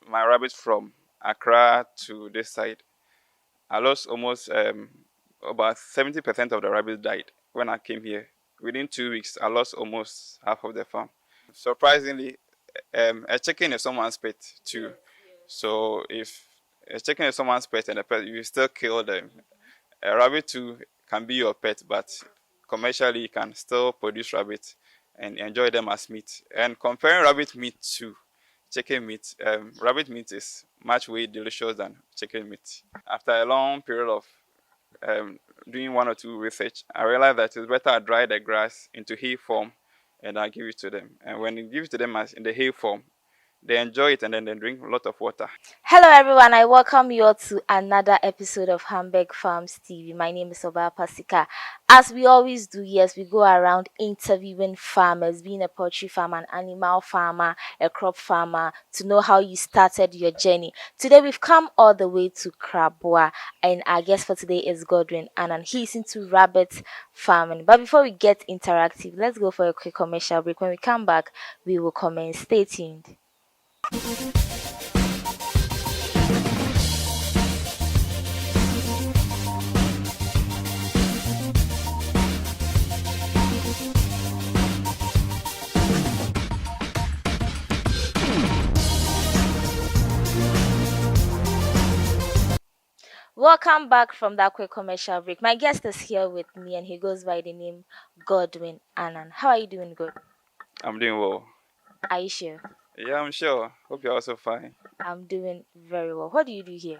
my rabbits from Accra to this side, I lost almost about 70% of the rabbits died when I came here. Within 2 weeks, I lost almost half of the farm. Surprisingly, a chicken is someone's pet too. So if a chicken is someone's pet and a pet, you still kill them. A rabbit too can be your pet, but commercially you can still produce rabbit and enjoy them as meat. And comparing rabbit meat to chicken meat, rabbit meat is much way delicious than chicken meat. After a long period of um, doing one or two research, I realized that it's better I dry the grass into hay form and I give it to them. And when you give it to them as in the hay form, they enjoy it and then they drink a lot of water. Hello, everyone. I welcome you all to another episode of Hamburg Farms TV. My name is Oba Pasika. As we always do, yes, we go around interviewing farmers, being a poultry farmer, an animal farmer, a crop farmer, to know how you started your journey. Today, we've come all the way to Krabwa, and our guest for today is Godwin, and he's into rabbit farming. But before we get interactive, let's go for a quick commercial break. When we come back, we will comment. Stay tuned. Welcome back from that quick commercial break. My guest is here with me and he goes by the name Godwin Annan. How are you doing, God? I'm doing well. Are you sure? Yeah, I'm sure. Hope you're also fine. I'm doing very well. What do you do here?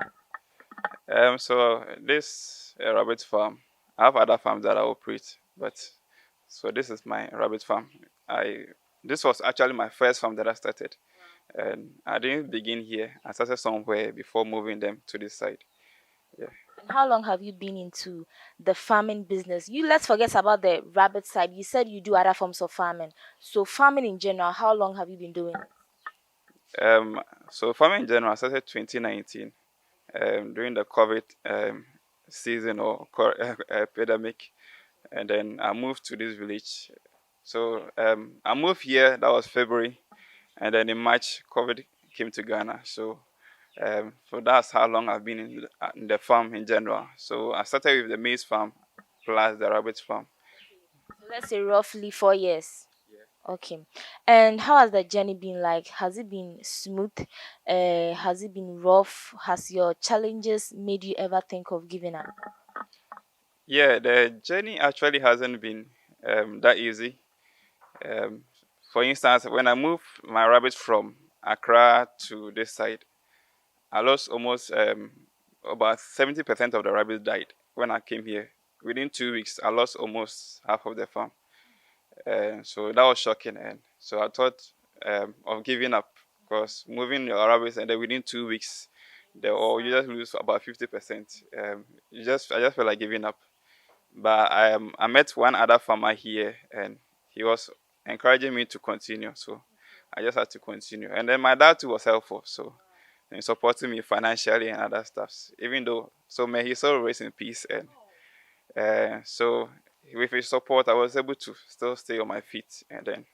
So this rabbit farm. I have other farms that I operate, but so this is my rabbit farm. This was actually my first farm that I started, and I didn't begin here. I started somewhere before moving them to this side. Yeah. And how long have you been into the farming business? Let's forget about the rabbit side. You said you do other forms of farming. So farming in general, how long have you been doing it? So farming in general, I started 2019 during the COVID season or epidemic, and then I moved to this village. So I moved here. That was February, and then in March, COVID came to Ghana. So that's how long I've been in the farm in general. So I started with the maize farm plus the rabbit farm. So let's say roughly 4 years. Okay. And how has the journey been like? Has it been smooth? Has it been rough? Has your challenges made you ever think of giving up? Yeah, the journey actually hasn't been that easy. Um, for instance, when I moved my rabbit from Accra to this side, I lost almost about 70% of the rabbits died when I came here. Within 2 weeks, I lost almost half of the farm. So that was shocking. And so I thought of giving up because moving your rabbits and then within 2 weeks, you just lose about 50%. I just felt like giving up. But I met one other farmer here and he was encouraging me to continue. So I just had to continue. And then my dad too was helpful. So and supporting me financially and other stuffs. Even though, so may he still rest in peace. And so with his support, I was able to still stay on my feet. And then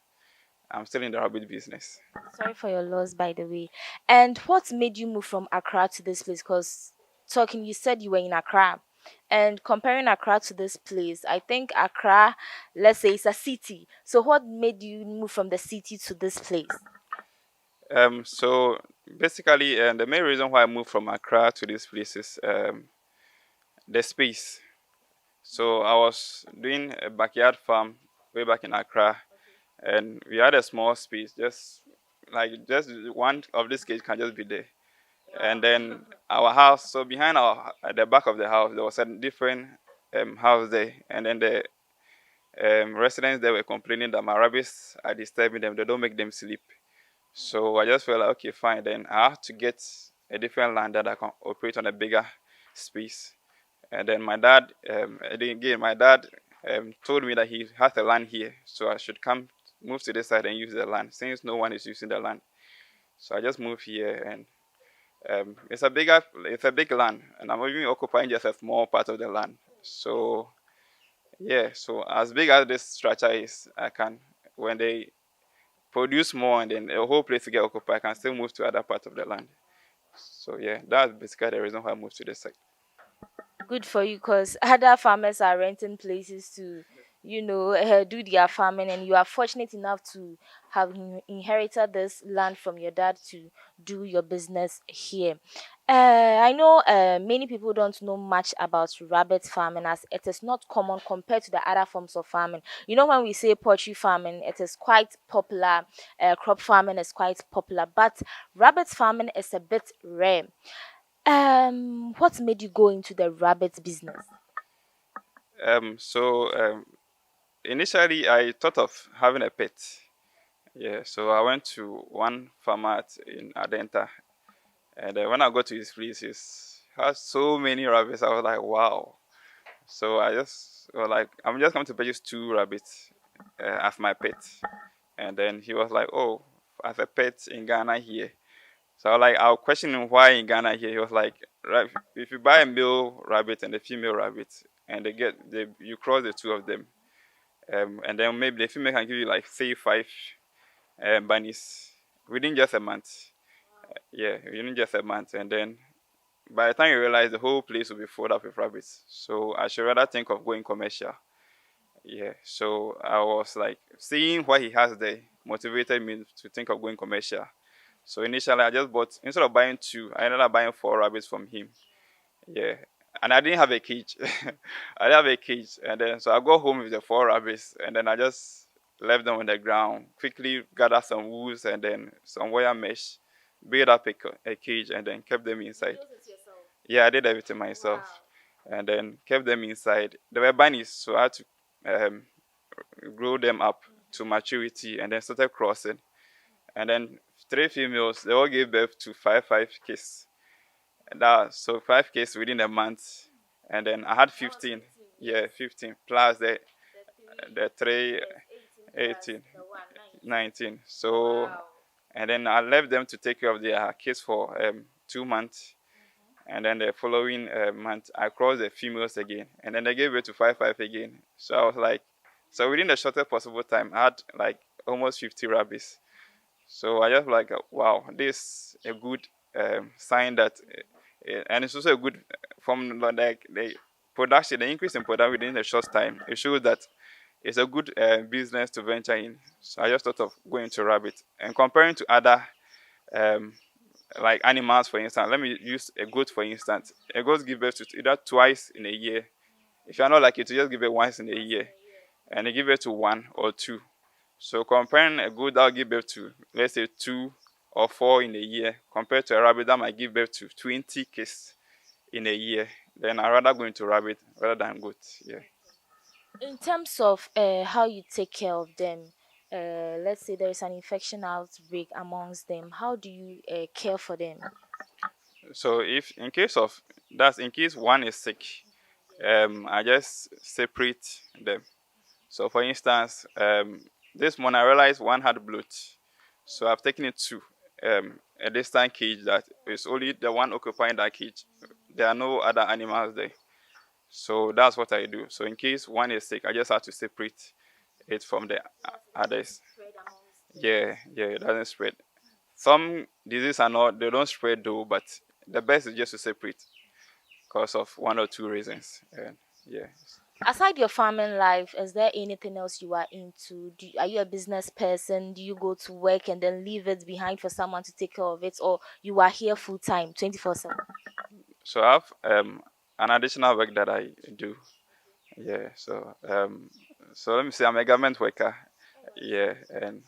I'm still in the rabbit business. Sorry for your loss, by the way. And what made you move from Accra to this place? Because talking, you said you were in Accra. And comparing Accra to this place, I think Accra, let's say, it's a city. So what made you move from the city to this place? So basically, the main reason why I moved from Accra to this place is the space. So I was doing a backyard farm way back in Accra, and we had a small space, just one of this cage can just be there. And then our house, so behind at the back of the house, there was a different house there, and then the residents there were complaining that my rabbits are disturbing them; they don't make them sleep. So I just felt like, okay, fine. Then I have to get a different land that I can operate on a bigger space. And then my dad told me that he has a land here, so I should move to this side and use the land since no one is using the land. So I just moved here, and it's a big land, and I'm even occupying just a small part of the land. So yeah, so as big as this structure is, I can when they produce more and then the whole place to get occupied, I can still move to other parts of the land. So yeah, that's basically the reason why I moved to this side. Good for you, because other farmers are renting places to, do their farming, and you are fortunate enough to have inherited this land from your dad to do your business here. I know many people don't know much about rabbit farming, as it is not common compared to the other forms of farming. When we say poultry farming, it is quite popular, crop farming is quite popular, but rabbit farming is a bit rare. What made you go into the rabbit business? So initially I thought of having a pet. Yeah, so I went to one farmer in Adenta, and when I got to his place, he has so many rabbits. I was like, wow. So I just was like, I'm just going to purchase 2 rabbits as my pet. And then he was like, oh, as a pet in Ghana here. So I was questioning why in Ghana here. He was like, right, if you buy a male rabbit and a female rabbit, and you cross the two of them, and then maybe the female can give you like say 5 bunnies within just a month. Yeah, within just a month, and then by the time you realize the whole place will be filled up with rabbits. So I should rather think of going commercial. Yeah, so I was like seeing what he has there motivated me to think of going commercial. So initially I just bought, instead of buying 2, I ended up buying 4 rabbits from him. Yeah. And I didn't have a cage. I didn't have a cage. And then so I got home with the 4 rabbits, and then I just left them on the ground, quickly gathered some wools and then some wire mesh, built up a cage, and then kept them inside. Yeah, I did everything myself. Wow. And then kept them inside. They were bunnies, so I had to um, grow them up to maturity and then started crossing. And then 3 females, they all gave birth to five kids. And so 5 kids within a month. And then I had 15. Yeah, 15 plus the 3, 18, 19. So and then I left them to take care of their kids for 2 months. And then the following month, I crossed the females again. And then they gave birth to five again. So I was like, so within the shortest possible time, I had like almost 50 rabbits. So I just like, wow, this is a good sign that, and it's also a good from like the production, the increase in production within a short time. It shows that it's a good business to venture in. So I just thought of going to rabbit and comparing to other um, like animals, for instance. Let me use a goat for instance. A goat gives birth to either twice in a year. If you're not like it, you just give it once in a year, and they give birth to 1 or 2. So comparing a goat that will give birth to, let's say 2 or 4 in a year, compared to a rabbit that might give birth to 20 kids in a year, then I rather go into rabbit rather than goat. Yeah. In terms of how you take care of them, let's say there is an infection outbreak amongst them, how do you care for them? So if in case one is sick, I just separate them. So for instance, this morning I realized one had bloat, so I've taken it to a distant cage that is only the one occupying that cage. There are no other animals there. So that's what I do. So in case one is sick, I just have to separate it from the others. Yeah, yeah, it doesn't spread. Some diseases are not, they don't spread though, but the best is just to separate because of 1 or 2 reasons. And yeah. Aside your farming life, is there anything else you are into? Are you a business person? Do you go to work and then leave it behind for someone to take care of it, or you are here full time, 24/7? So I have an additional work that I do. Yeah. So let me say I'm a government worker. Yeah, and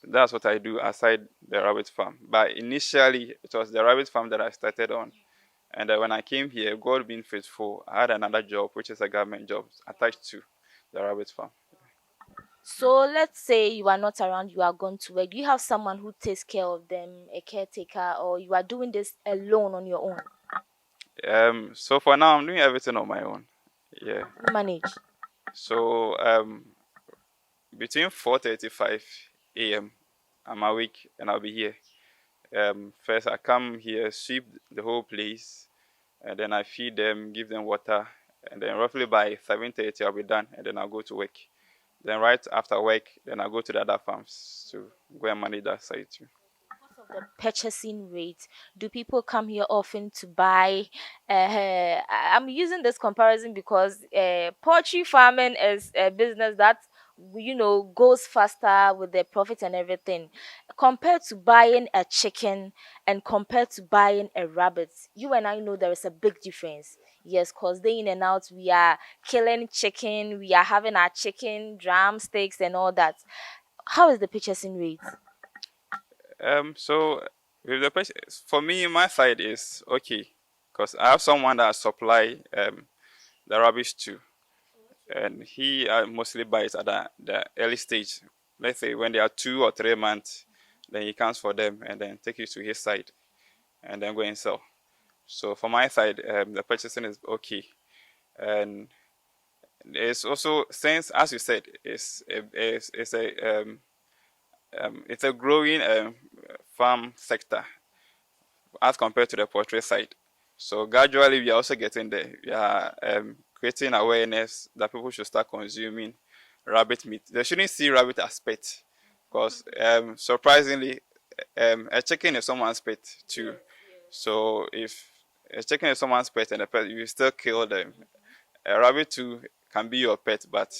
that's what I do aside the rabbit farm. But initially, it was the rabbit farm that I started on. And when I came here, God being faithful, I had another job, which is a government job attached to the rabbit farm. So let's say you are not around, you are gone to work. Do you have someone who takes care of them, a caretaker, or you are doing this alone on your own? So for now, I'm doing everything on my own. Yeah. You manage. So between 4:35 a.m., I'm awake and I'll be here. First, I come here, sweep the whole place, and then I feed them, give them water, and then roughly by 7:30 I'll be done, and then I'll go to work. Then right after work, then I'll go to the other farms to go and manage that side too. the purchasing rate? Do people come here often to buy? I'm using this comparison because poultry farming is a business that goes faster with the profit and everything, compared to buying a chicken and compared to buying a rabbit. You and I know there is a big difference. Yes, cause day in and out we are killing chicken, we are having our chicken drumsticks and all that. How is the purchasing rate? So with the for me, my side is okay, because I have someone that supply the rubbish too, and he mostly buys at the early stage. Let's say when they are 2 or 3 months, then he comes for them and then take it to his side and then go and sell. So for my side, the purchasing is okay, and it's also, since as you said, it's a growing farm sector as compared to the poultry side. So gradually, we are also getting there. We are creating awareness that people should start consuming rabbit meat. They shouldn't see rabbit as pet, because surprisingly, a chicken is someone's pet too. So if a chicken is someone's pet and a pet, you still kill them. A rabbit too can be your pet, but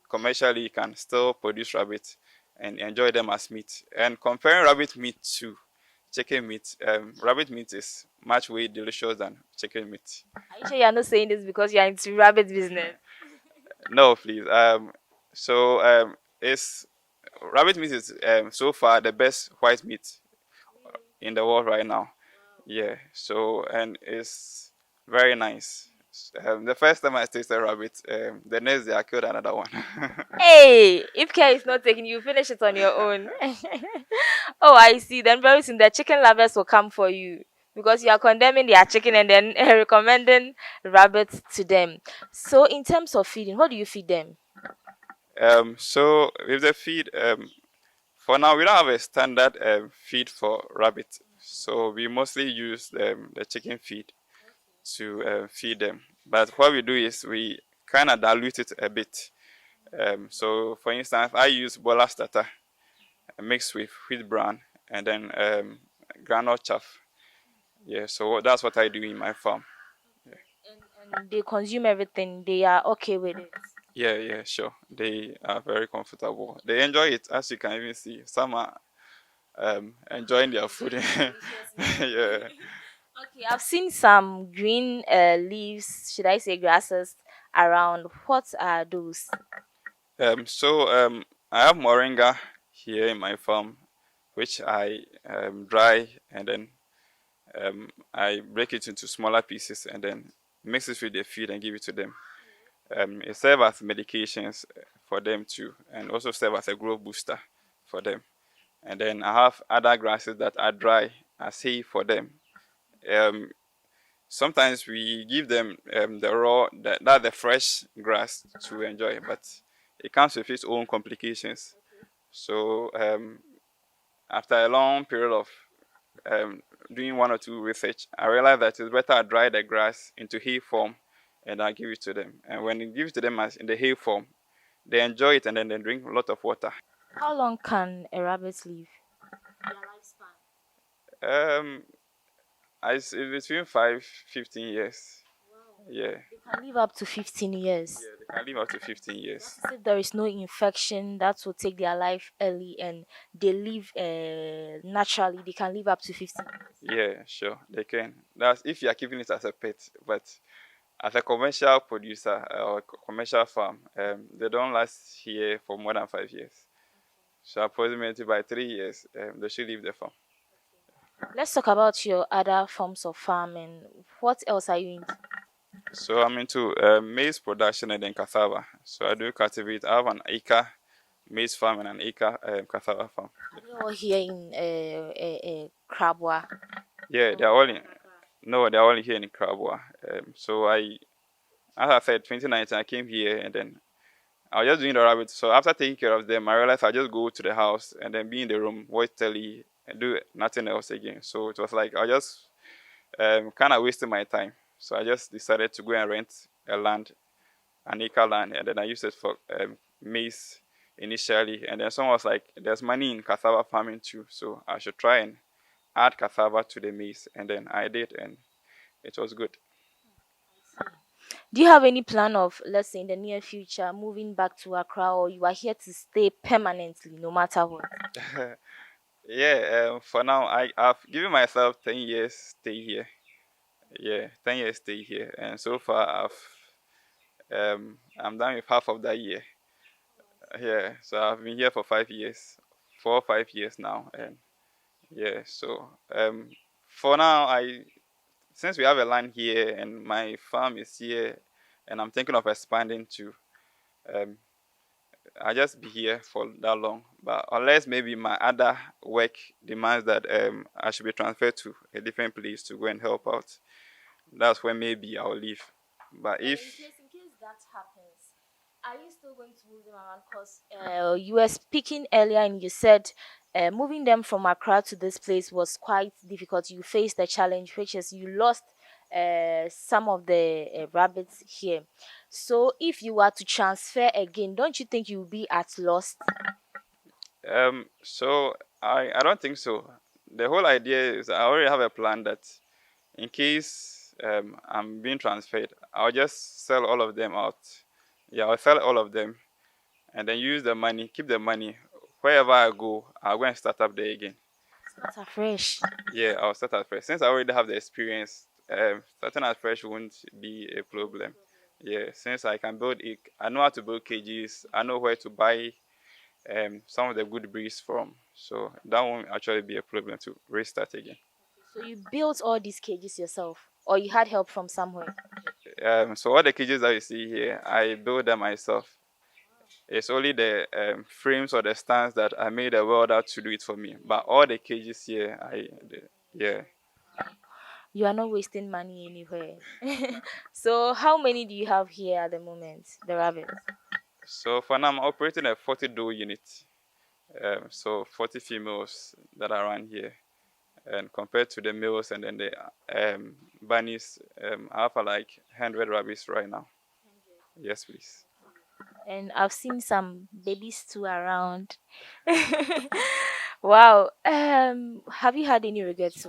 commercially you can still produce rabbit and enjoy them as meat. And comparing rabbit meat to chicken meat, rabbit meat is much way delicious than chicken meat. Are you sure you're not saying this because you're into rabbit business? No, please. It's rabbit meat is so far the best white meat in the world right now. Yeah. So, and it's very nice. The first time I tasted rabbit, the next day I killed another one. Hey, if care is not taken, you finish it on your own. Oh, I see. Then very soon the chicken lovers will come for you because you are condemning their chicken and then recommending rabbits to them. So, in terms of feeding, what do you feed them? So with the feed, for now we don't have a standard feed for rabbit. So we mostly use the chicken feed to feed them. But what we do is we kind of dilute it a bit. So for instance, I use bola starter mixed with wheat bran and then groundnut chaff. Yeah, so that's what I do in my farm. And they consume everything. They are okay with it. Yeah, yeah, sure. They are very comfortable. They enjoy it, as you can even see. Some are enjoying their food. Yeah. Okay, I've seen some green leaves, should I say grasses, around. What are those? I have moringa here in my farm, which I dry and then I break it into smaller pieces and then mix it with the feed and give it to them. It serves as medications for them too, and also serve as a growth booster for them. And then I have other grasses that are dry as hay for them. Um, Sometimes we give them the raw, the fresh grass to enjoy, but it comes with its own complications. So after a long period of um, doing one or two research, I realized that it's better I dry the grass into hay form and I give it to them. And when you give it to them as in the hay form, they enjoy it and then they drink a lot of water. How long can a rabbit live? Um, it's between 5, 15 years. Yeah. They can live up to 15 years. Yeah, they can live up to 15 years. If there is no infection that will take their life early and they live naturally, they can live up to 15 years. Yeah, sure, they can. That's if you are keeping it as a pet. But as a commercial producer or commercial farm, they don't last here for more than 5 years. So approximately by 3 years, they should leave the farm. Let's talk about your other forms of farming. What else are you into? So I'm into maize production and then cassava. So I do cultivate. I have an acre maize farm and an acre cassava farm. Are they all here in Krabwa? Yeah, they're all in. No, they're all here in Krabwa. So as I said, 2019, I came here and then I was just doing the rabbits. So after taking care of them, I realized I just go to the house and then be in the room, watch telly, and do nothing else again. So it was like I just kind of wasting my time. So I just decided to go and rent a land, an acre land, and then I used it for maize initially. And then someone was like, "There's money in cassava farming too, so I should try and add cassava to the maize, and then I did, and it was good. Do you have any plan of, let's say, in the near future, moving back to Accra, or you are here to stay permanently, no matter what? Yeah, for now, I've given myself 10 years stay here. Yeah, 10 years stay here, and so far I'm done with half of that year. Yeah, so I've been here for 5 years, 4 or 5 years now, and yeah, so for now, I since we have a land here and my farm is here, and I'm thinking of expanding to, um, I just be here for that long. But unless maybe my other work demands that I should be transferred to a different place to go and help out, that's when maybe I'll leave. But And if in case that happens, are you still going to move them around? Because you were speaking earlier and you said moving them from Accra to this place was quite difficult. You faced a challenge, which is you lost some of the rabbits here. So if you were to transfer again, don't you think you will be at loss? so I don't think so. The whole idea is I already have a plan that in case I'm being transferred, I'll just sell all of them out. Yeah, I'll sell all of them and then use the money, keep the money. Wherever I go, I'll go and start up there again. Start afresh. Yeah, I'll start at fresh. Since I already have the experience, starting at fresh won't be a problem. Yeah, since I can build it, I know how to build cages. I know where to buy some of the good breeds from. So that won't actually be a problem to restart again. So you built all these cages yourself, or you had help from somewhere? So all the cages that you see here, I built them myself. It's only the frames or the stands that I made a welder to do it for me. But all the cages here, yeah. You are not wasting money anywhere. So how many do you have here at the moment, the rabbits? So for now, I'm operating a 40 doe unit. So 40 females that are around here. And compared to the males and then the bunnies, I have like 100 rabbits right now. Yes, please. And I've seen some babies too around. Wow. Have you had any regrets?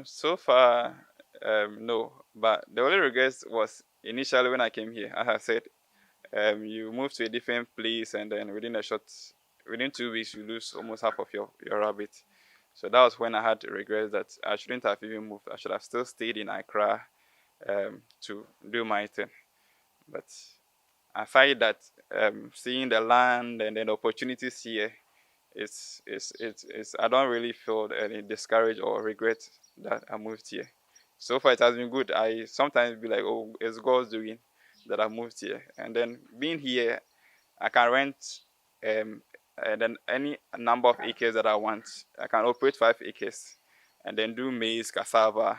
So far, no. But the only regrets was initially when I came here. As I said, you move to a different place and then within 2 weeks, you lose almost half of your rabbit. So that was when I had regrets that I shouldn't have even moved. I should have still stayed in Accra to do my thing. But I find that seeing the land and then the opportunities here, it's I don't really feel any discouraged or regret that I moved here. So far, it has been good. I sometimes be like, oh, it's God's doing that I moved here, and then being here, I can rent and then any number of acres that I want. I can operate 5 acres, and then do maize, cassava.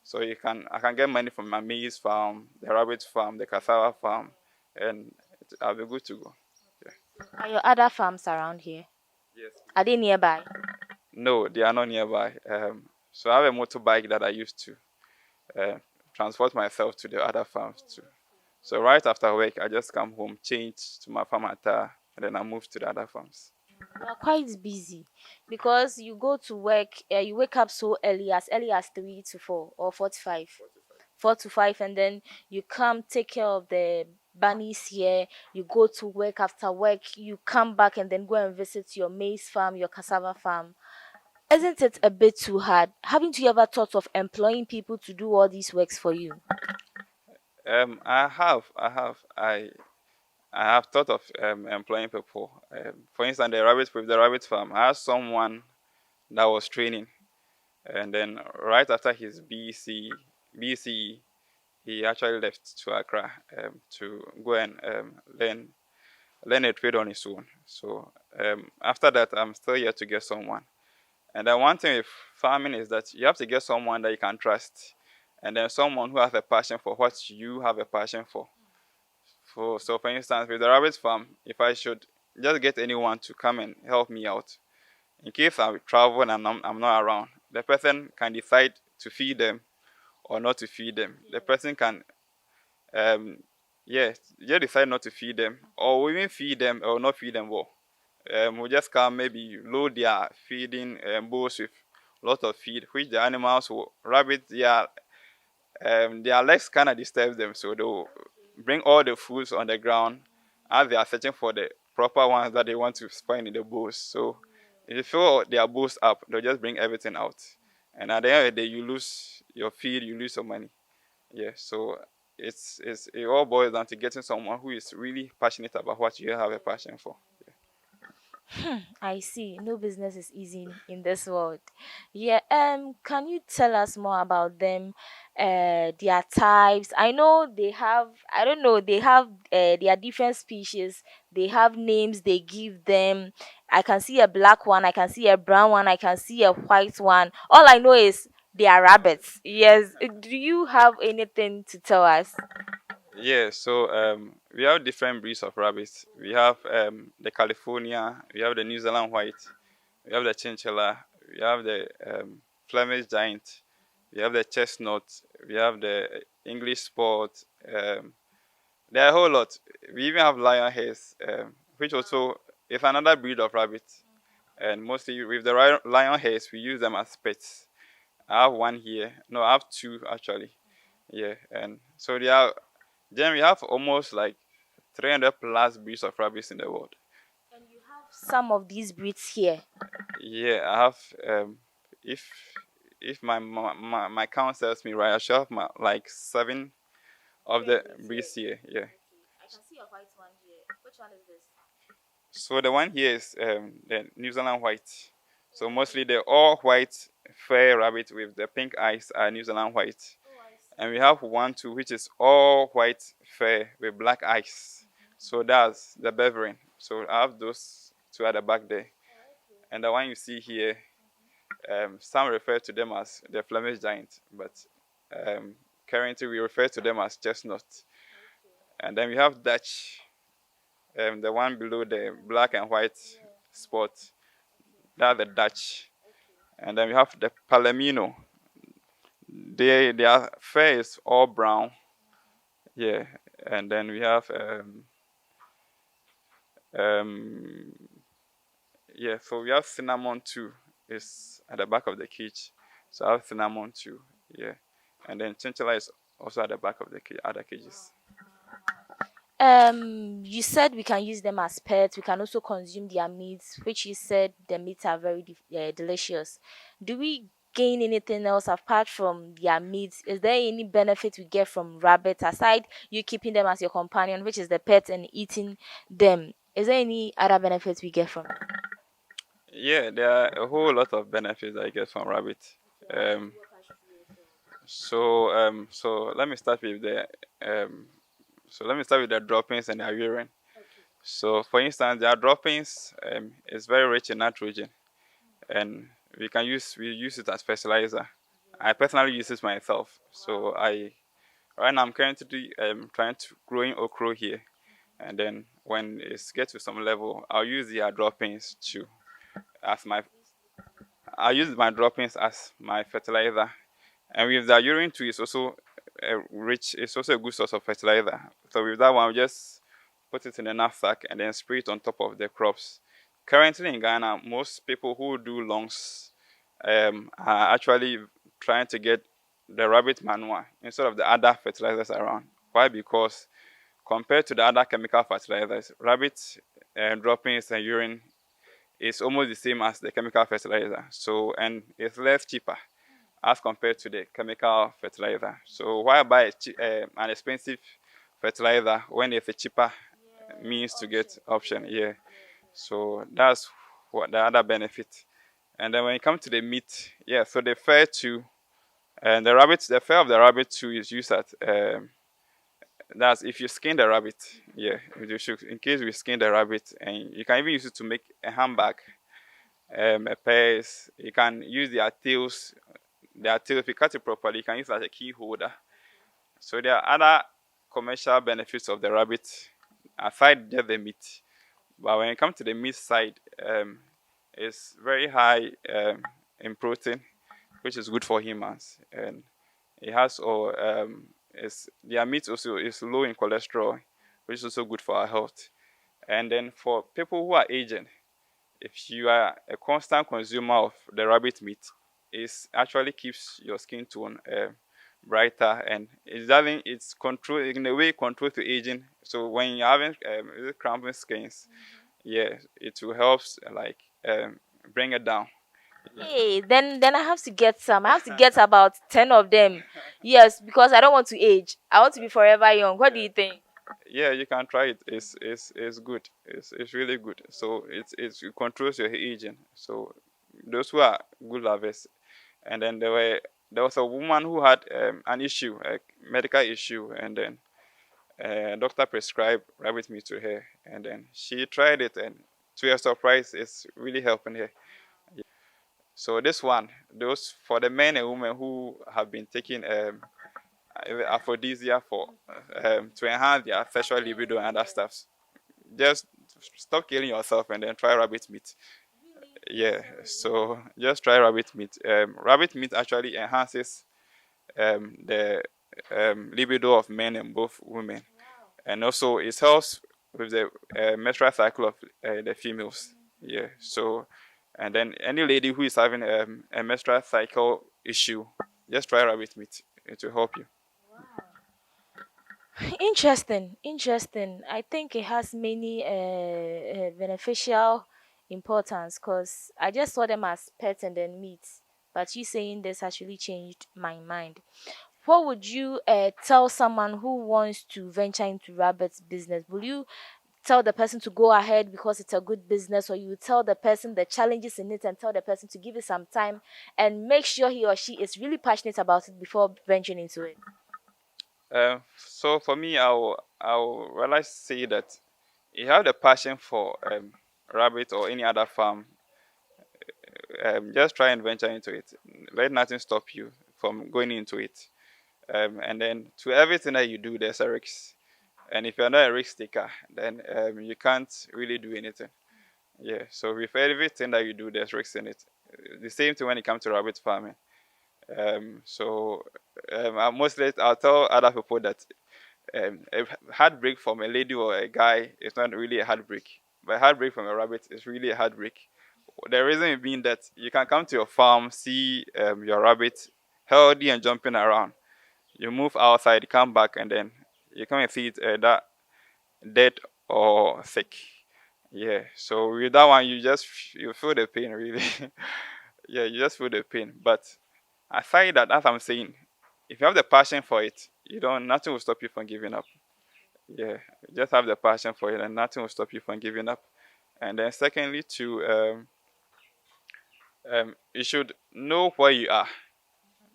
So I can get money from my maize farm, the rabbit farm, the cassava farm, and I'll be good to go. Yeah. Are your other farms around here? Yes. Are they nearby? No, they are not nearby. So I have a motorbike that I use to uh, transport myself to the other farms too. So right after work, I just come home, change to my farm attire, and then I move to the other farms. You are quite busy because you go to work, you wake up so early as 3 to 4 or 45, 4 to 5, and then you come take care of the bunnies here. You go to work, after work, you come back and then go and visit your maize farm, your cassava farm. Isn't it a bit too hard? Haven't you ever thought of employing people to do all these works for you? I have thought of employing people. For instance, the rabbit farm, I had someone that was training, and then right after his BCE, he actually left to Accra to go and learn a trade on his own. So after that, I'm still here to get someone. And then one thing with farming is that you have to get someone that you can trust, and then someone who has a passion for what you have a passion for. For instance, with the rabbit farm, if I should just get anyone to come and help me out, in case I travel and I'm not around, the person can decide to feed them or not to feed them. The person can, um, yeah, just decide not to feed them or even feed them or not feed them well. We just come maybe load their feeding bowls with a lot of feed, which the animals will rabbit their legs kind of disturbs them, so they'll bring all the foods on the ground as they are searching for the proper ones that they want to find in the bowls. So if you fill their bowls up, they'll just bring everything out, and at the end of the day, you lose your feed, you lose your money. Yeah, so it all boils down to getting someone who is really passionate about what you have a passion for. I see. No business is easy in this world. Yeah. Can you tell us more about them? Their types. I know they have. I don't know. They have. They are different species. They have names they give them. I can see a black one. I can see a brown one. I can see a white one. All I know is they are rabbits. Yes. Do you have anything to tell us? Yeah, so we have different breeds of rabbits. We have the California, we have the New Zealand White, we have the Chinchilla, we have the Flemish Giant, we have the Chestnut, we have the English Sport. There are a whole lot. We even have Lion Hairs, which also is another breed of rabbit. And mostly with the lion hairs, we use them as pets. I have one here. No, I have two actually. Yeah, and so they are. Then we have almost like 300 plus breeds of rabbits in the world. And you have some of these breeds here. Yeah, I have. If if my count tells me right, I should have like 7 of the breeds here. Yeah. I can see a white one here. Which one is this? So the one here is the New Zealand White. So mostly the all white fair rabbit with the pink eyes are New Zealand White. And we have one too, which is all white fair with black eyes. So that's the Beveren. So I have those two at the back there. And the one you see here, some refer to them as the Flemish Giant, but currently we refer to them as Chestnut. And then we have Dutch, the one below the black and white spot. That's the Dutch. And then we have the Palomino. Their fur is all brown. Yeah, and then we have um yeah, so we have cinnamon too. It's at the back of the cage. So I have cinnamon too. Yeah, and then chinchilla is also at the back of the other cages. You said we can use them as pets. We can also consume their meats, which you said the meats are very delicious. Do we gain anything else apart from their meats? Is there any benefit we get from rabbits aside you keeping them as your companion, which is the pet, and eating them? Is there any other benefits we get from it? Yeah, there are a whole lot of benefits I get from rabbit. Um, so let me start with the um, droppings and their urine. So, for instance, their droppings is very rich in nitrogen, and we use it as fertilizer. I personally use it myself. So right now I'm currently trying to growing okra here, and then when it gets to some level, I'll use their droppings to as my I use my droppings as my fertilizer, and with the urine too, it's also rich. It's also a good source of fertilizer. So with that one, we just put it in a knapsack and then spray it on top of the crops. Currently in Ghana, most people who do lawns are actually trying to get the rabbit manure instead of the other fertilizers around. Why? Because compared to the other chemical fertilizers, rabbit droppings and urine is almost the same as the chemical fertilizer. So, and it's less cheaper as compared to the chemical fertilizer. So why buy an expensive fertilizer when there's a cheaper means to get option? Yeah. So that's what the other benefit. And then when it comes to the meat, yeah, so the fur too, and the fur of the rabbit too is used at, that's if you skin the rabbit, yeah, in case we skin the rabbit, and you can even use it to make a handbag, a purse. You can use if you cut it properly, you can use it as a key holder. So there are other commercial benefits of the rabbit aside just the meat. But when it comes to the meat side, it's very high in protein, which is good for humans, and it has all. Their meat also is low in cholesterol, which is also good for our health. And then for people who are aging, if you are a constant consumer of the rabbit meat, it actually keeps your skin tone brighter, and it's control in a way control to aging. So when you're having cramping skins, yeah, it will help like bring it down. Hey, then I have to get some. I have to get about 10 of them. Yes, because I don't want to age. I want to be forever young. What do you think? Yeah, you can try it. It's good. It's really good. So it controls your aging. So those who are good lovers. And then there was a woman who had an issue, a medical issue, and then doctor prescribed rabbit meat to her, and then she tried it, and to her surprise, it's really helping her. So this one, those for the men and women who have been taking aphrodisia for to enhance their sexual libido and other stuff, just stop killing yourself and then try rabbit meat. Yeah, so just try rabbit meat. Rabbit meat actually enhances the libido of men and both women, and also it helps with the menstrual cycle of the females. Yeah, so and then any lady who is having a menstrual cycle issue, just try rabbit meat. It will help you. Interesting, interesting. I think it has many beneficial importance because I just saw them as pets and then meat. But you saying this has really changed my mind. What would you tell someone who wants to venture into rabbit business? Will you tell the person to go ahead because it's a good business, or you tell the person the challenges in it and tell the person to give it some time and make sure he or she is really passionate about it before venturing into it? So for me, I'll rather say that you have the passion for rabbit or any other farm, just try and venture into it. Let nothing stop you from going into it. And then to everything that you do, there's a risk. And if you're not a risk taker, then you can't really do anything. Yeah. So with everything that you do, there's risks in it. The same thing when it comes to rabbit farming. So I'll tell other people that a heartbreak from a lady or a guy is not really a heartbreak, but a heartbreak from a rabbit is really a heartbreak. The reason being that you can come to your farm, see your rabbit healthy and jumping around. You move outside, come back, and then you come and see it that dead or sick. Yeah. So with that one, you feel the pain really. Yeah, you just feel the pain. But aside that, as I'm saying, if you have the passion for it, you don't nothing will stop you from giving up. Yeah, just have the passion for it, and nothing will stop you from giving up. And then secondly, you should know where you are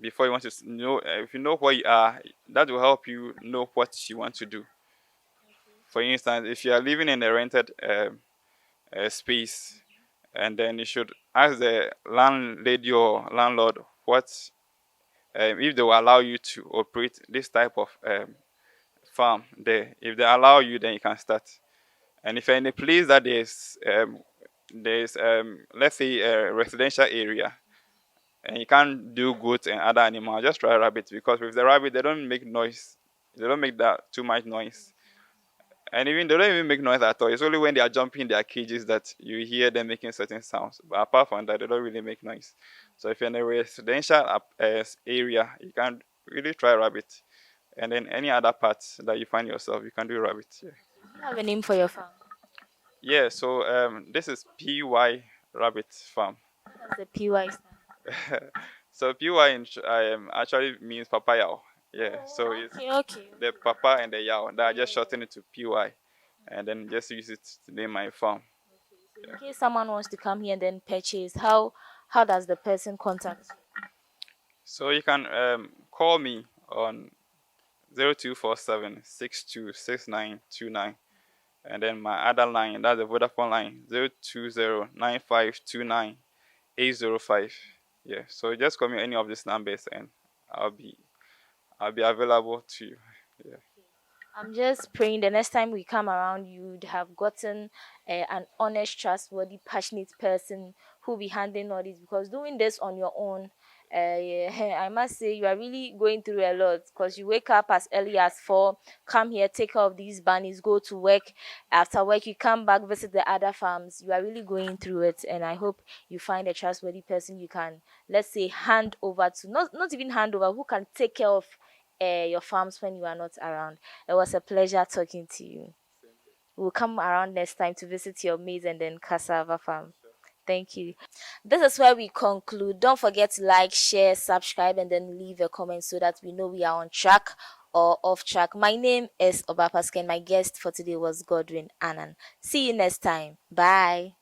before you want to know. If you know where you are, that will help you know what you want to do. For instance, if you are living in a rented space, and then you should ask the landlady or landlord what if they will allow you to operate this type of farm there. If they allow you, then you can start. And if you're in a place that there's let's say a residential area, and you can't do goats and other animals, just try rabbits, because with the rabbit they don't make noise. They don't make that too much noise. And even they don't even make noise at all. It's only when they are jumping in their cages that you hear them making certain sounds. But apart from that, they don't really make noise. So if you're in a residential area, you can really try rabbit. And then any other parts that you find yourself, you can do rabbit. Yeah. Do you have a name for your farm? Yeah. So this is PY Rabbit Farm. That's the PY stand. So PY actually means papaya. Yeah. So it's Okay, okay. the papa and the yao. That I just shorten it to PY, and then just use it to name my farm. So in case someone wants to come here and then purchase, how does the person contact you? So you can call me on 0247 626929, and then my other line, that's the Vodafone line, 02095298005. Yeah, so just call me any of these numbers, and I'll be I'll be available to you. Yeah. I'm just praying the next time we come around, you'd have gotten an honest, trustworthy, passionate person who'll be handling all this, because doing this on your own, Yeah, I must say you are really going through a lot because you wake up as early as 4, come here, take care of these bunnies, go to work. After work, you come back, visit the other farms. You are really going through it, and I hope you find a trustworthy person you can, let's say, hand over to. Not even hand over, who can take care of your farms when you are not around. It was a pleasure talking to you. We'll come around next time to visit your maize and then cassava farm. Thank you. This is where we conclude. Don't forget to like, share, subscribe, and then leave a comment so that we know we are on track or off track. My name is Obapaska, and my guest for today was Godwin Annan. See you next time. Bye.